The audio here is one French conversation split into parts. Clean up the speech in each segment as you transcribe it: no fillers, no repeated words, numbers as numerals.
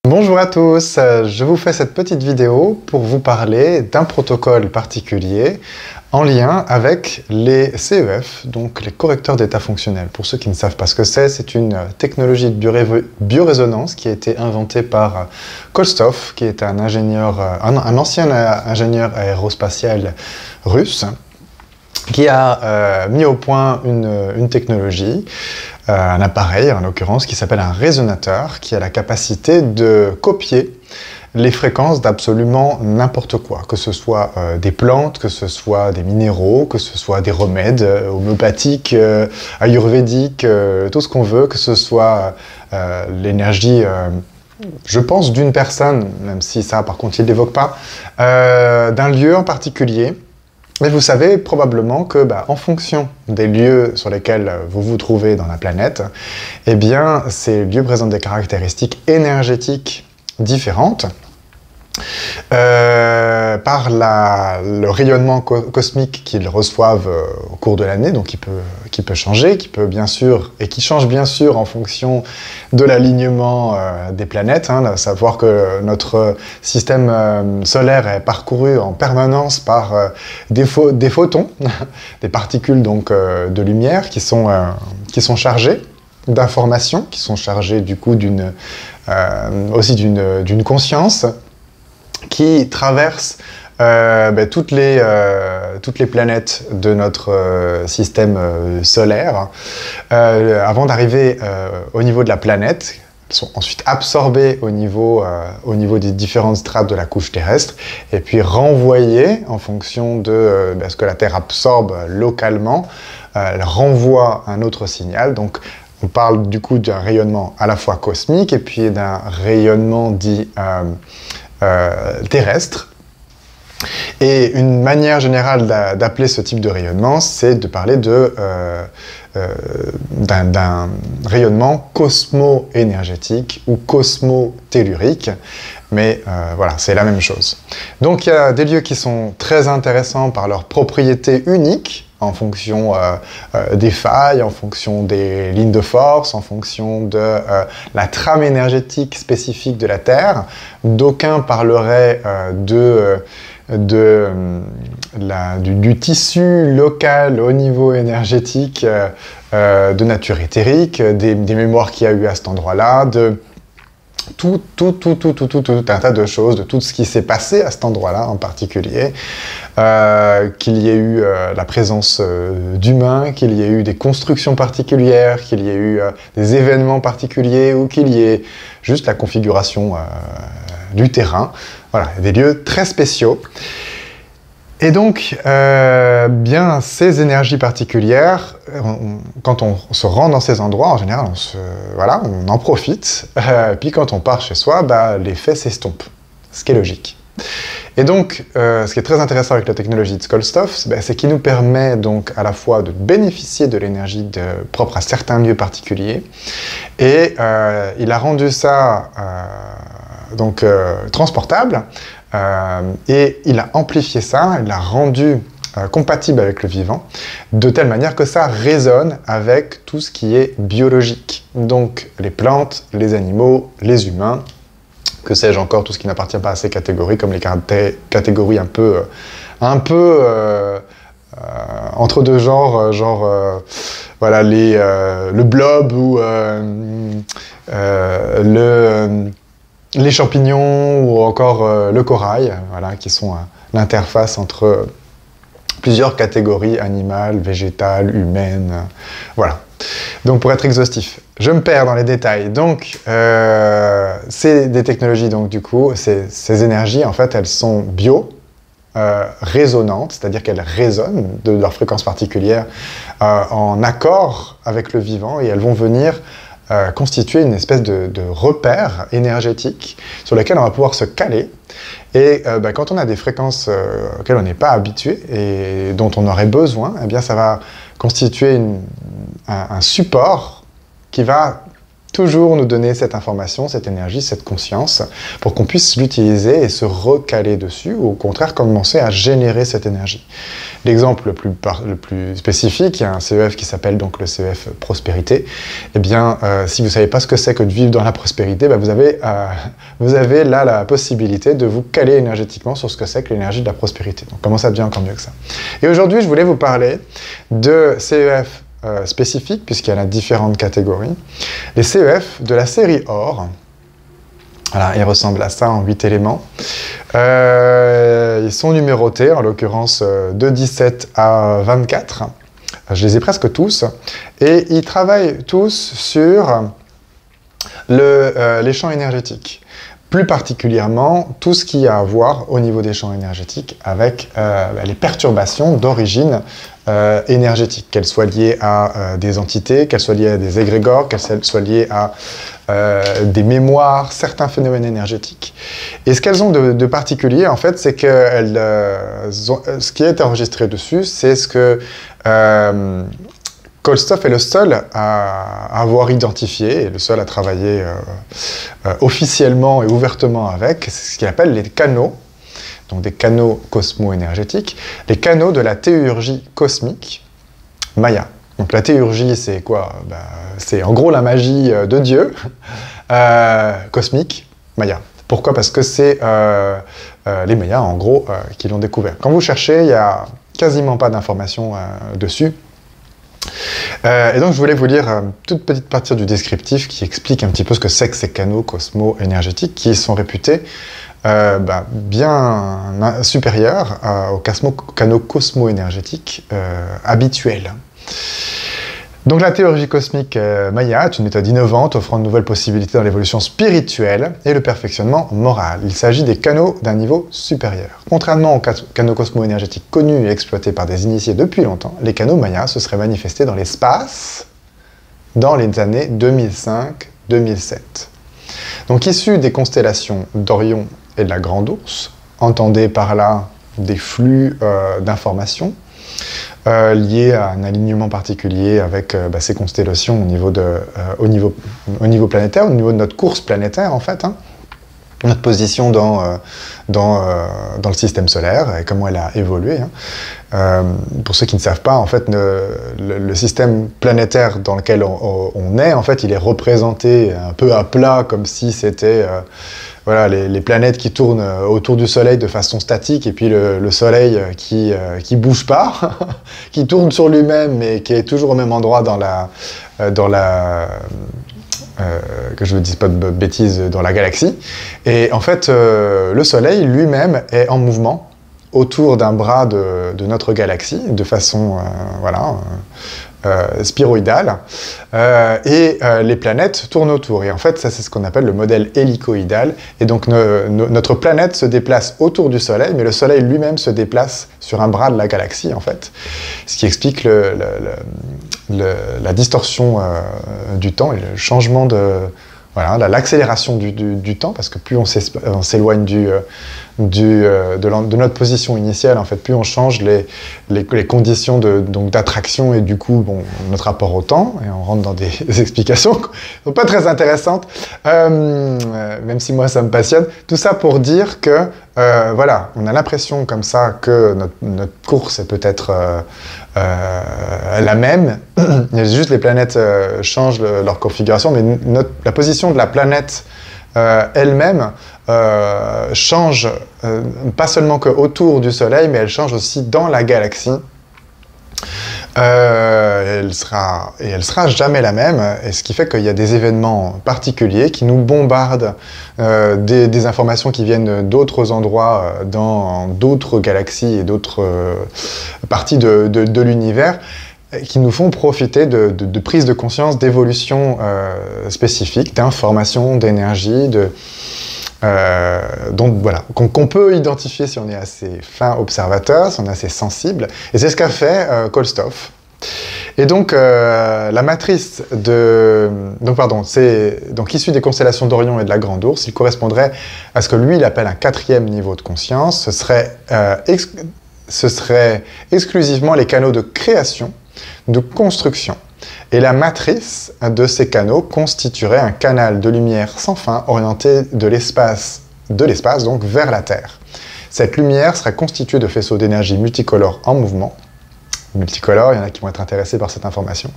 Bonjour à tous, je vous fais cette petite vidéo pour vous parler d'un protocole particulier en lien avec les CEF, donc les correcteurs d'état fonctionnel. Pour ceux qui ne savent pas ce que c'est une technologie de biorésonance qui a été inventée par Kostov, qui est un ancien ingénieur aérospatial russe, qui a mis au point une technologie, un appareil en l'occurrence, qui s'appelle un résonateur, qui a la capacité de copier les fréquences d'absolument n'importe quoi, que ce soit des plantes, que ce soit des minéraux, que ce soit des remèdes homéopathiques, ayurvédiques, tout ce qu'on veut, que ce soit l'énergie, je pense, d'une personne, même si ça par contre il ne l'évoque pas, d'un lieu en particulier. Mais vous savez probablement que, en fonction des lieux sur lesquels vous vous trouvez dans la planète, eh bien, ces lieux présentent des caractéristiques énergétiques différentes par le rayonnement cosmique qu'ils reçoivent au cours de l'année, donc qui peut changer, qui peut bien sûr, et qui change bien sûr en fonction de l'alignement des planètes, à savoir que notre système solaire est parcouru en permanence par des photons, des particules donc de lumière qui sont chargées d'informations, qui sont chargées du coup aussi d'une conscience, qui traverse toutes les planètes de notre système solaire avant d'arriver au niveau de la planète. Elles sont ensuite absorbées au niveau des différentes strates de la couche terrestre et puis renvoyées en fonction de ce que la Terre absorbe localement. Elle renvoie un autre signal. Donc, on parle du coup d'un rayonnement à la fois cosmique et puis d'un rayonnement dit terrestre. Et une manière générale d'appeler ce type de rayonnement, c'est de parler d'un rayonnement cosmo-énergétique ou cosmo-tellurique. Mais voilà, c'est la même chose. Donc il y a des lieux qui sont très intéressants par leurs propriétés uniques, en fonction des failles, en fonction des lignes de force, en fonction de la trame énergétique spécifique de la Terre. D'aucuns parleraient du tissu local au niveau énergétique de nature éthérique, des mémoires qu'il y a eu à cet endroit-là, de tout un tas de choses, de tout ce qui s'est passé à cet endroit-là en particulier, qu'il y ait eu la présence d'humains, qu'il y ait eu des constructions particulières, qu'il y ait eu des événements particuliers ou qu'il y ait juste la configuration du terrain. Voilà, des lieux très spéciaux. Et donc, bien, ces énergies particulières, quand on se rend dans ces endroits, en général, on en profite. Puis quand on part chez soi, l'effet s'estompe, ce qui est logique. Et donc, ce qui est très intéressant avec la technologie de Kostov, c'est qu'il nous permet donc à la fois de bénéficier de l'énergie propre à certains lieux particuliers, et il a rendu ça transportable. Et il a amplifié ça, il l'a rendu compatible avec le vivant, de telle manière que ça résonne avec tout ce qui est biologique. Donc les plantes, les animaux, les humains, que sais-je encore, tout ce qui n'appartient pas à ces catégories, comme les catégories un peu entre deux genres, voilà, le blob ou les champignons ou encore le corail, voilà, qui sont l'interface entre plusieurs catégories animales, végétales, humaines, voilà. Donc pour être exhaustif, je me perds dans les détails. Donc c'est des technologies, donc du coup, ces énergies, en fait, elles sont résonantes, c'est-à-dire qu'elles résonnent de leur fréquence particulière en accord avec le vivant, et elles vont venir constituer une espèce de repère énergétique sur lequel on va pouvoir se caler. Et quand on a des fréquences auxquelles on n'est pas habitué et dont on aurait besoin, eh bien ça va constituer un support qui va toujours nous donner cette information, cette énergie, cette conscience, pour qu'on puisse l'utiliser et se recaler dessus, ou au contraire commencer à générer cette énergie. L'exemple le plus spécifique, il y a un CEF qui s'appelle donc le CEF Prospérité. Eh bien, si vous ne savez pas ce que c'est que de vivre dans la prospérité, vous avez là la possibilité de vous caler énergétiquement sur ce que c'est que l'énergie de la prospérité. Donc comment ça devient encore mieux que ça. Et aujourd'hui, je voulais vous parler de CEF spécifiques, puisqu'il y en a différentes catégories. Les CEF de la série Or, voilà, ils ressemblent à ça en 8 éléments. Ils sont numérotés, en l'occurrence de 17 à 24. Je les ai presque tous. Et ils travaillent tous sur les champs énergétiques. Plus particulièrement, tout ce qui a à voir au niveau des champs énergétiques avec les perturbations d'origine énergétique, qu'elles soient liées à des entités, qu'elles soient liées à des égrégores, qu'elles soient liées à des mémoires, certains phénomènes énergétiques. Et ce qu'elles ont de particulier, en fait, c'est que ce qui est enregistré dessus, c'est ce que Kolstov est le seul à avoir identifié, et le seul à travailler officiellement et ouvertement avec, c'est ce qu'il appelle les canaux, donc des canaux cosmo-énergétiques, les canaux de la théurgie cosmique Maya. Donc la théurgie, c'est quoi? C'est en gros la magie de Dieu, cosmique, Maya. Pourquoi? Parce que c'est les Mayas, en gros, qui l'ont découvert. Quand vous cherchez, il n'y a quasiment pas d'informations dessus. Et donc je voulais vous lire une toute petite partie du descriptif qui explique un petit peu ce que c'est que ces canaux cosmo-énergétiques qui sont réputés bien supérieurs aux canaux cosmo-énergétiques habituels. Donc la théurgie cosmique Maya est une méthode innovante offrant de nouvelles possibilités dans l'évolution spirituelle et le perfectionnement moral. Il s'agit des canaux d'un niveau supérieur. Contrairement aux canaux cosmo-énergétiques connus et exploités par des initiés depuis longtemps, les canaux Maya se seraient manifestés dans l'espace dans les années 2005-2007. Donc issus des constellations d'Orion et de la Grande Ourse, entendez par là des flux d'informations, lié à un alignement particulier avec ces constellations au niveau planétaire, au niveau de notre course planétaire en fait, hein. Notre position dans le système solaire et comment elle a évolué. Hein. Pour ceux qui ne savent pas, en fait, le système planétaire dans lequel on est, en fait, il est représenté un peu à plat, comme si c'était voilà, les planètes qui tournent autour du Soleil de façon statique, et puis le Soleil qui bouge pas, qui tourne sur lui-même, mais qui est toujours au même endroit que je ne dise pas de bêtises, dans la galaxie. Et en fait, le Soleil lui-même est en mouvement autour d'un bras de notre galaxie, de façon spyroïdale, et les planètes tournent autour. Et en fait, ça c'est ce qu'on appelle le modèle hélicoïdal. Et donc notre planète se déplace autour du Soleil, mais le Soleil lui-même se déplace sur un bras de la galaxie, en fait. Ce qui explique la distorsion du temps et le changement l'accélération du temps, parce que plus on s'éloigne de notre position initiale, en fait, plus on change les conditions d'attraction et du coup, notre rapport au temps, et on rentre dans des explications qui ne sont pas très intéressantes, même si moi ça me passionne. Tout ça pour dire que, voilà, on a l'impression comme ça que notre course est peut-être la même, juste les planètes changent leur configuration, mais la position de la planète elle-même change pas seulement autour du Soleil, mais elle change aussi dans la galaxie. Elle sera jamais la même, et ce qui fait qu'il y a des événements particuliers qui nous bombardent des informations qui viennent d'autres endroits, dans d'autres galaxies et d'autres parties de l'univers, qui nous font profiter de prises de conscience, d'évolutions spécifiques, d'informations, d'énergie, qu'on peut identifier si on est assez fin observateur, si on est assez sensible, et c'est ce qu'a fait Kolstov. Et donc, la matrice c'est issu des constellations d'Orion et de la Grande Ourse, il correspondrait à ce que lui, il appelle un 4e niveau de conscience. Ce serait exclusivement les canaux de création, de construction Et la matrice de ces canaux constituerait un canal de lumière sans fin orienté de l'espace donc vers la Terre. Cette lumière serait constituée de faisceaux d'énergie multicolores en mouvement. Multicolores, il y en a qui vont être intéressés par cette information.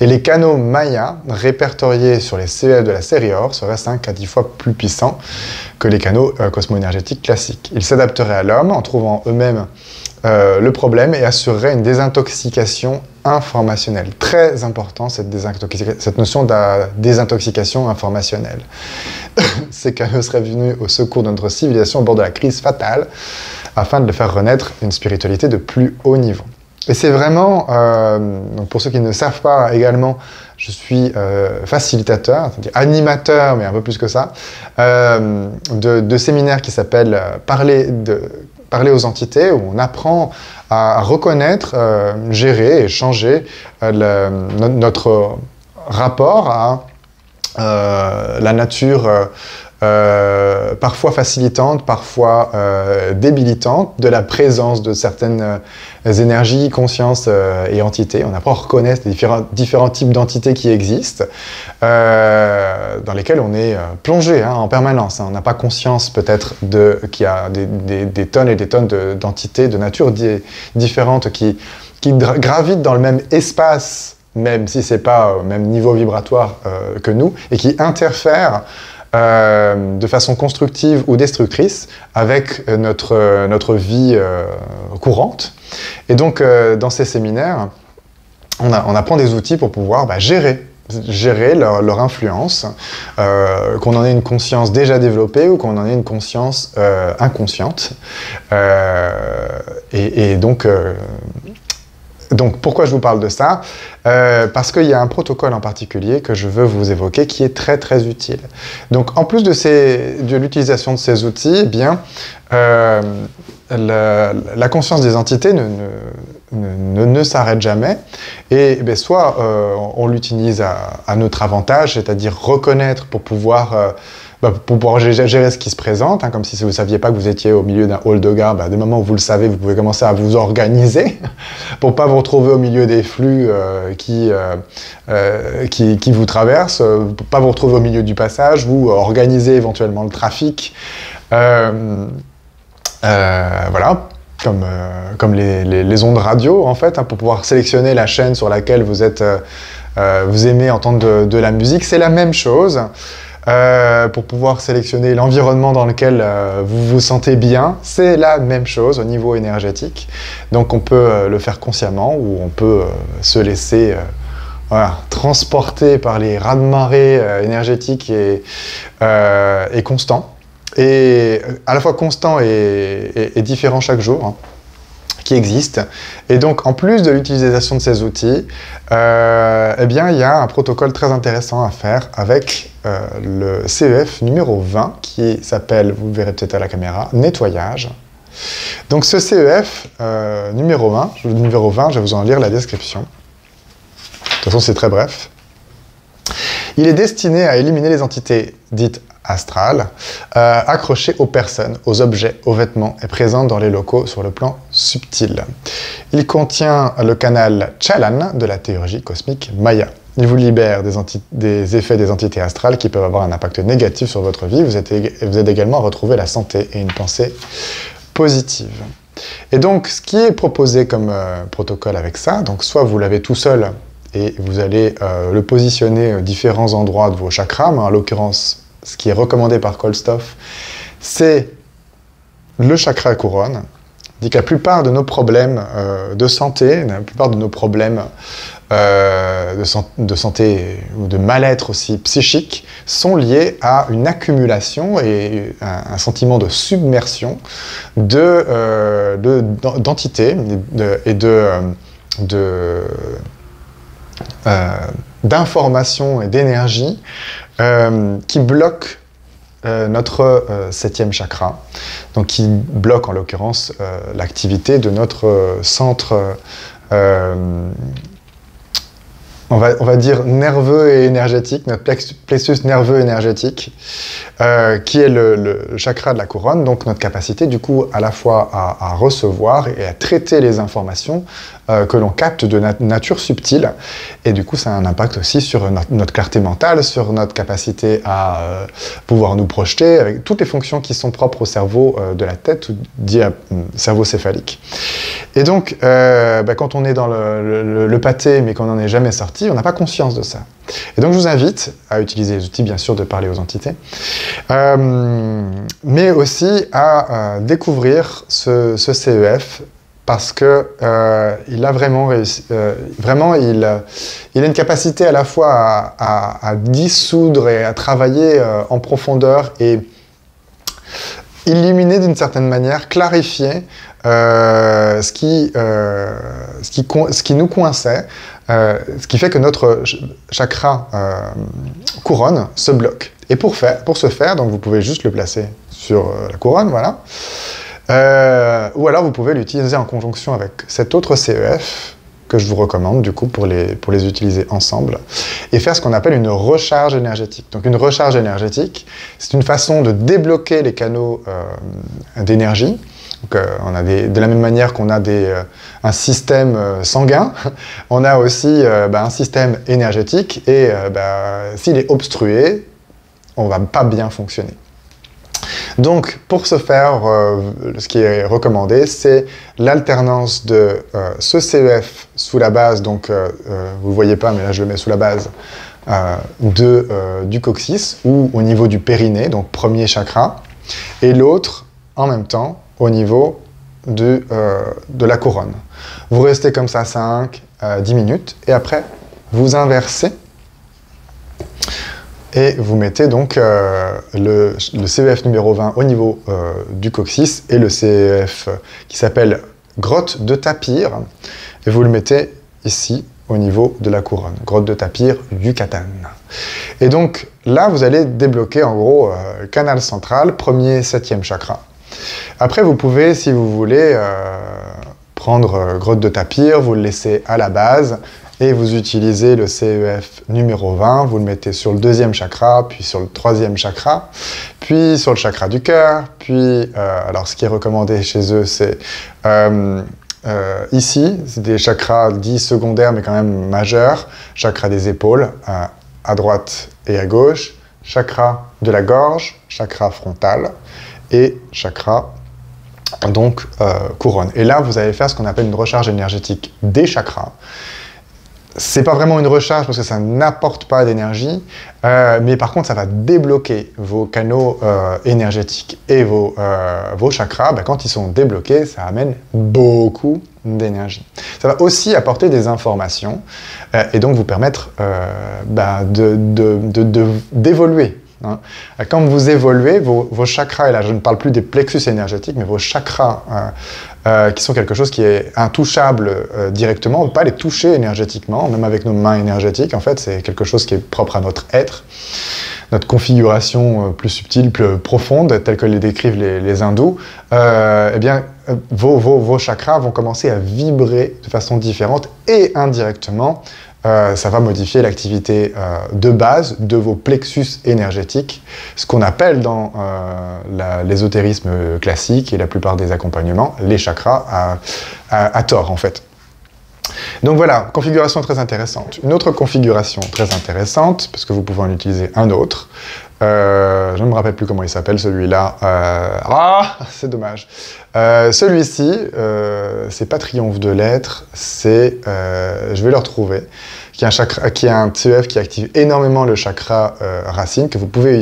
Et les canaux Maya, répertoriés sur les CEF de la série OR, seraient 5 à 10 fois plus puissants que les canaux cosmo-énergétiques classiques. Ils s'adapteraient à l'homme en trouvant eux-mêmes le problème et assureraient une désintoxication informationnelle. Très important, cette notion de désintoxication informationnelle. Ces canaux seraient venus au secours de notre civilisation au bord de la crise fatale afin de le faire renaître une spiritualité de plus haut niveau. Et c'est vraiment, donc pour ceux qui ne savent pas également, je suis facilitateur, c'est-à-dire animateur, mais un peu plus que ça, de séminaires qui s'appellent Parler aux entités, où on apprend à reconnaître, gérer et changer notre rapport à la nature parfois facilitante, parfois débilitante, de la présence de certaines énergies, consciences et entités. On apprend à reconnaître les différents types d'entités qui existent, dans lesquelles on est plongé en permanence. On n'a pas conscience peut-être qu'il y a des tonnes et des tonnes d'entités de nature différentes qui gravitent dans le même espace, même si ce n'est pas au même niveau vibratoire que nous, et qui interfèrent de façon constructive ou destructrice avec notre vie courante. Et donc, dans ces séminaires, on apprend des outils pour pouvoir gérer leur influence, qu'on en ait une conscience déjà développée ou qu'on en ait une conscience inconsciente. Donc, pourquoi je vous parle de ça? Parce qu'il y a un protocole en particulier que je veux vous évoquer qui est très très utile. Donc, en plus de l'utilisation de ces outils, eh bien, la conscience des entités ne s'arrête jamais. Et soit on l'utilise à notre avantage, c'est-à-dire reconnaître pour pouvoir gérer ce qui se présente, comme si vous ne saviez pas que vous étiez au milieu d'un hall de gare, dès le moment où vous le savez, vous pouvez commencer à vous organiser pour ne pas vous retrouver au milieu des flux qui vous traversent, pour ne pas vous retrouver au milieu du passage, vous organiser éventuellement le trafic. Voilà, comme les ondes radio, en fait, pour pouvoir sélectionner la chaîne sur laquelle vous aimez entendre de la musique. C'est la même chose. Pour pouvoir sélectionner l'environnement dans lequel vous vous sentez bien, c'est la même chose au niveau énergétique. Donc on peut le faire consciemment ou on peut se laisser transporter par les raz-de-marée énergétiques et constants. Et à la fois constant et différent chaque jour, qui existent. Et donc, en plus de l'utilisation de ces outils, eh bien, il y a un protocole très intéressant à faire avec le CEF numéro 20, qui s'appelle, vous le verrez peut-être à la caméra, nettoyage. Donc, ce CEF numéro 20, je vais vous en lire la description. De toute façon, c'est très bref. Il est destiné à éliminer les entités dites astrales, accrochées aux personnes, aux objets, aux vêtements et présentes dans les locaux sur le plan subtil. Il contient le canal Chalan de la théurgie cosmique Maya. Il vous libère des effets des entités astrales qui peuvent avoir un impact négatif sur votre vie. Vous aide également à retrouver la santé et une pensée positive. Et donc, ce qui est proposé comme protocole avec ça, donc soit vous l'avez tout seul et vous allez le positionner à différents endroits de vos chakras, mais en l'occurrence, ce qui est recommandé par Kolstoff, c'est le chakra couronne. Il dit que la plupart de nos problèmes de santé, la plupart de nos problèmes de santé ou de mal-être aussi psychique sont liés à une accumulation et un sentiment de submersion d'entités et d'informations et d'énergie qui bloquent notre septième chakra, donc qui bloque en l'occurrence l'activité de notre centre on va dire nerveux et énergétique, notre plexus nerveux énergétique, qui est le chakra de la couronne, donc notre capacité du coup à la fois à recevoir et à traiter les informations que l'on capte de nature subtile, et du coup ça a un impact aussi sur notre clarté mentale, sur notre capacité à pouvoir nous projeter, avec toutes les fonctions qui sont propres au cerveau de la tête, ou dit cerveau céphalique. Et donc, quand on est dans le pâté, mais qu'on n'en est jamais sorti, on n'a pas conscience de ça. Et donc, je vous invite à utiliser les outils, bien sûr, de parler aux entités, mais aussi à découvrir ce CEF, parce que il a vraiment réussi. Il a une capacité à la fois à dissoudre et à travailler en profondeur et illuminer d'une certaine manière, clarifier ce qui nous coinçait, ce qui fait que notre chakra couronne se bloque. Et pour ce faire, donc vous pouvez juste le placer sur la couronne, voilà. Ou alors vous pouvez l'utiliser en conjonction avec cet autre CEF que je vous recommande du coup pour les utiliser ensemble et faire ce qu'on appelle une recharge énergétique. Donc une recharge énergétique, c'est une façon de débloquer les canaux d'énergie. Donc, de la même manière qu'on a un système sanguin, on a aussi un système énergétique et s'il est obstrué, on ne va pas bien fonctionner. Donc, pour ce faire, ce qui est recommandé, c'est l'alternance de ce CEF sous la base, donc vous ne voyez pas, mais là je le mets sous la base, du coccyx, ou au niveau du périnée, donc premier chakra, et l'autre, en même temps, au niveau de la couronne. Vous restez comme ça 5-10 minutes, et après, vous inversez, et vous mettez donc le CEF numéro 20 au niveau du coccyx et le CEF qui s'appelle grotte de tapir, et vous le mettez ici au niveau de la couronne, grotte de tapir, Yucatan. Et donc là, vous allez débloquer en gros canal central, premier, 7e chakra. Après, vous pouvez, si vous voulez, prendre grotte de tapir, vous le laissez à la base, et vous utilisez le CEF numéro 20, vous le mettez sur le 2e chakra, puis sur le 3e chakra, puis sur le chakra du cœur, puis, alors ce qui est recommandé chez eux, c'est ici, c'est des chakras dits secondaires, mais quand même majeurs, chakra des épaules, à droite et à gauche, chakra de la gorge, chakra frontal, et chakra donc couronne. Et là, vous allez faire ce qu'on appelle une recharge énergétique des chakras. C'est pas vraiment une recharge parce que ça n'apporte pas d'énergie, mais par contre ça va débloquer vos canaux énergétiques et vos chakras. Quand ils sont débloqués, ça amène beaucoup d'énergie. Ça va aussi apporter des informations et donc vous permettre d'évoluer. Hein. Quand vous évoluez, vos chakras, et là je ne parle plus des plexus énergétiques, mais vos chakras qui sont quelque chose qui est intouchable directement, on ne peut pas les toucher énergétiquement, même avec nos mains énergétiques, en fait c'est quelque chose qui est propre à notre être, notre configuration plus subtile, plus profonde, telle que les décrivent les hindous, vos chakras vont commencer à vibrer de façon différente et indirectement, ça va modifier l'activité de base de vos plexus énergétiques, ce qu'on appelle dans l'ésotérisme classique et la plupart des accompagnements, les chakras à tort en fait. Donc voilà, configuration très intéressante. Une autre configuration très intéressante, parce que vous pouvez en utiliser un autre, je ne me rappelle plus comment il s'appelle celui-là, c'est dommage. Celui-ci, c'est pas triomphe de l'être, c'est, je vais le retrouver, qui est un CEF qui active énormément le chakra racine, que vous pouvez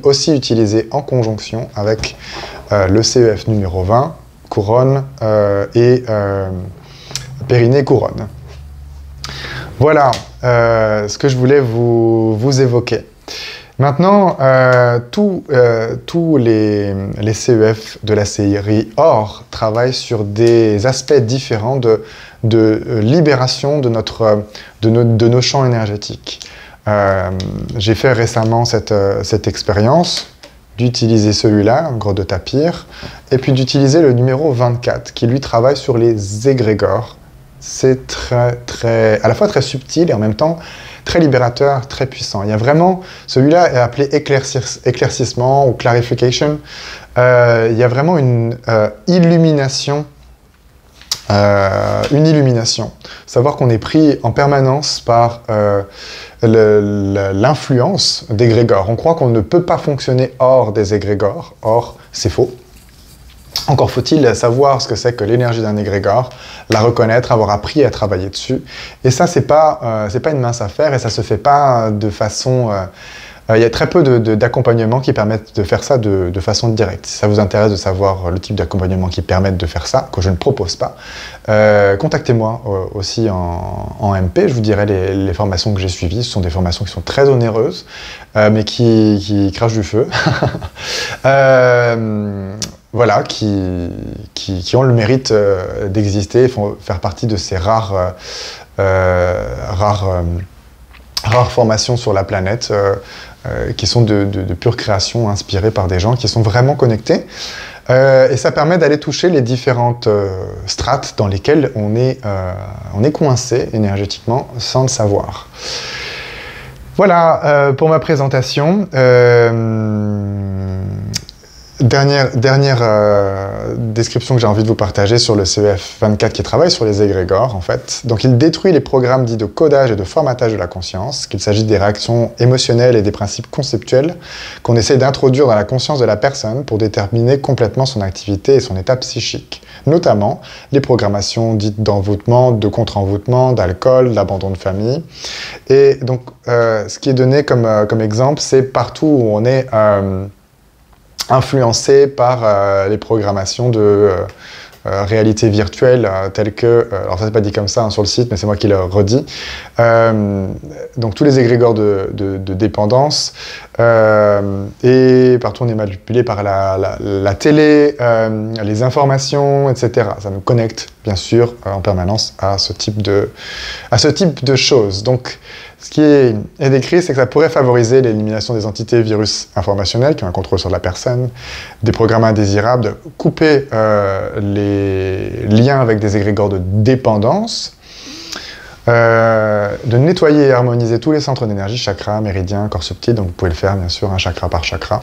aussi utiliser en conjonction avec le CEF numéro 20, couronne et périnée couronne. Voilà ce que je voulais vous évoquer. Maintenant, tous les CEF de la série OR travaillent sur des aspects différents de libération de nos champs énergétiques. J'ai fait récemment cette expérience d'utiliser celui-là, grotte de tapir, et puis d'utiliser le numéro 24, qui lui travaille sur les égrégores c'est à la fois très subtil et en même temps très libérateur, très puissant. Il y a vraiment, celui-là est appelé éclaircissement ou clarification. Il y a vraiment une illumination. Savoir qu'on est pris en permanence par l'influence d'égrégores. On croit qu'on ne peut pas fonctionner hors des égrégores. Or, c'est faux. Encore faut-il savoir ce que c'est que l'énergie d'un égrégore, la reconnaître, avoir appris à travailler dessus. Et ça, c'est pas une mince affaire et ça se fait pas de façon... il y a très peu d'accompagnements qui permettent de faire ça de façon directe. Si ça vous intéresse de savoir le type d'accompagnement qui permettent de faire ça, que je ne propose pas, contactez-moi aussi en MP. Je vous dirai les formations que j'ai suivies. Ce sont des formations qui sont très onéreuses, mais qui crachent du feu. Voilà, qui ont le mérite d'exister, font faire partie de ces rares formations sur la planète qui sont de pure création, inspirées par des gens qui sont vraiment connectés. Et ça permet d'aller toucher les différentes strates dans lesquelles on est coincé énergétiquement sans le savoir. Voilà pour ma présentation. Dernière description que j'ai envie de vous partager sur le CEF 24 qui travaille sur les égrégores, en fait. Donc, il détruit les programmes dits de codage et de formatage de la conscience, qu'il s'agisse des réactions émotionnelles et des principes conceptuels qu'on essaie d'introduire dans la conscience de la personne pour déterminer complètement son activité et son état psychique. Notamment les programmations dites d'envoûtement, de contre-envoûtement, d'alcool, d'abandon de famille. Et donc, ce qui est donné comme exemple, c'est partout où on est... influencé par les programmations de réalité virtuelle telles que... alors ça c'est pas dit comme ça sur le site, mais c'est moi qui le redis. Donc tous les égrégores de dépendance, et partout on est manipulé par la télé, les informations, etc. Ça nous connecte bien sûr en permanence à ce type de choses. Donc ce qui est décrit, c'est que ça pourrait favoriser l'élimination des entités virus informationnels qui ont un contrôle sur la personne, des programmes indésirables, de couper les liens avec des égrégores de dépendance, de nettoyer et harmoniser tous les centres d'énergie, chakras, méridiens, corps subtil, donc vous pouvez le faire bien sûr, un chakra par chakra.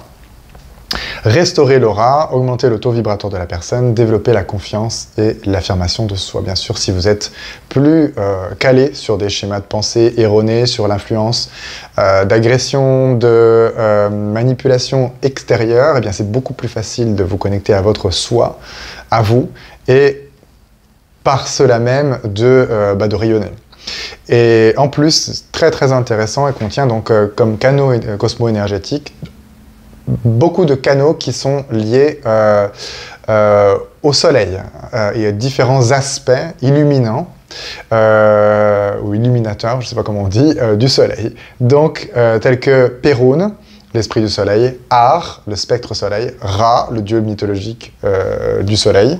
Restaurer l'aura, augmenter le taux vibratoire de la personne, développer la confiance et l'affirmation de soi. Bien sûr, si vous êtes plus calé sur des schémas de pensée erronés, sur l'influence d'agression, de manipulation extérieure, eh bien c'est beaucoup plus facile de vous connecter à votre soi, à vous, et par cela même de rayonner. Et en plus, très très intéressant, elle contient donc comme canaux cosmo-énergétiques beaucoup de canaux qui sont liés au soleil et à différents aspects illuminants ou illuminateurs, je ne sais pas comment on dit, du soleil. Donc, tels que Perun, l'esprit du soleil, Ar, le spectre soleil, Ra, le dieu mythologique du soleil.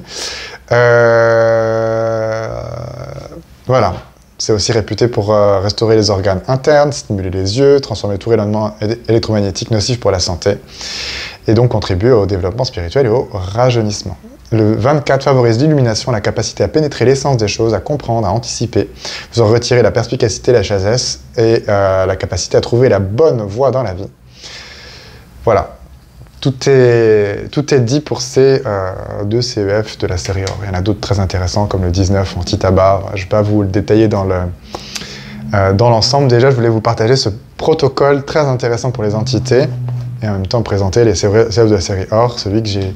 Voilà. C'est aussi réputé pour restaurer les organes internes, stimuler les yeux, transformer tout rayonnement électromagnétique nocif pour la santé, et donc contribuer au développement spirituel et au rajeunissement. Le 24 favorise l'illumination, la capacité à pénétrer l'essence des choses, à comprendre, à anticiper. Vous en retirez la perspicacité, la sagesse et la capacité à trouver la bonne voie dans la vie. Voilà. Tout est dit pour ces deux CEF de la série OR. Il y en a d'autres très intéressants, comme le 19 anti-tabac. Je ne vais pas vous le détailler dans l'ensemble. Déjà, je voulais vous partager ce protocole très intéressant pour les entités, et en même temps présenter les CEF de la série OR, celui que j'ai...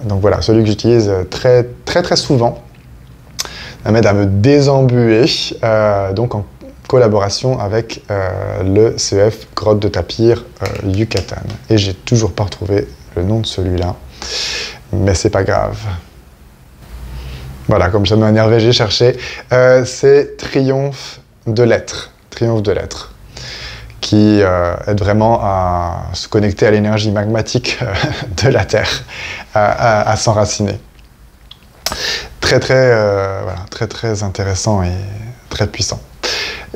donc voilà, celui que j'utilise très souvent. Ça m'aide à me désembuer, donc en collaboration avec le CEF Grotte de Tapir Yucatan. Et j'ai toujours pas retrouvé le nom de celui-là, mais c'est pas grave. Voilà, comme ça m'a énervé, j'ai cherché. C'est Triomphe de l'être. Triomphe de l'être. Qui aide vraiment à se connecter à l'énergie magmatique de la Terre, à s'enraciner. Très intéressant et très puissant.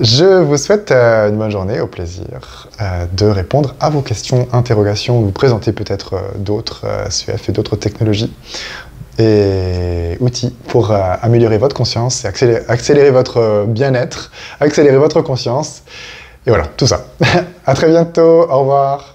Je vous souhaite une bonne journée, au plaisir de répondre à vos questions, interrogations, vous présenter peut-être d'autres CEF et d'autres technologies et outils pour améliorer votre conscience et accélérer votre bien-être, accélérer votre conscience. Et voilà, tout ça. À très bientôt, au revoir.